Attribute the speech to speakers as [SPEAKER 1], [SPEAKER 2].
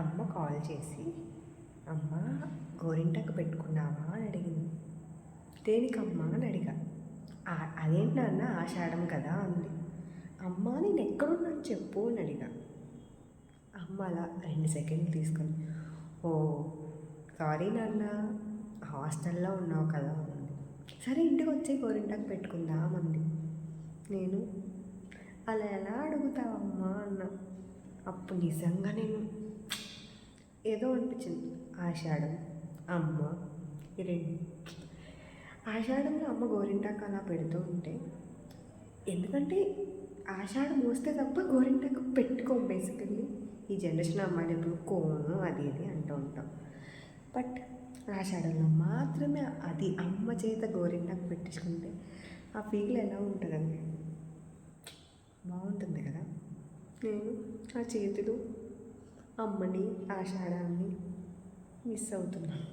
[SPEAKER 1] అమ్మ కాల్ చేసి, అమ్మ గోరింటాకు పెట్టుకున్నావా అని అడిగింది. దేనికమ్మా అని అడిగా. అదేంటి నాన్న ఆషాఢం కదా అంది. అమ్మ నేను ఎక్కడున్నాను చెప్పు అని అడిగా. అమ్మ అలా 2 సెకండ్లు తీసుకొని, ఓ సారీ నాన్న హాస్టల్లో ఉన్నావు కదా అంది. సరే ఇంటికి వచ్చి గోరింటాకు పెట్టుకుందాం అంది. నేను అలా ఎలా అడుగుతావమ్మా అన్నా. అప్పుడు నిజంగా నేను ఏదో అనిపించింది. ఆషాఢం అమ్మ ఈ రెండు ఆషాఢంలో అమ్మ గోరింటాకు అలా పెడుతూ ఉంటే, ఎందుకంటే ఆషాఢం వస్తే తప్ప గోరింటాకు పెట్టుకోం బేసికల్లీ. ఈ జనరేషన్ అమ్మాయిలు ఎప్పుడు కోను అది ఇది అంటూ ఉంటాం. బట్ ఆషాఢంలో మాత్రమే అది అమ్మ చేత గోరింటాకు పెట్టించుకుంటే ఆ ఫీల్ ఎలా ఉంటుందండి, బాగుంటుంది కదా. నేను ఆ చేతులు అమ్మని ఆషాఢాన్ని మిస్ అవుతున్నాను.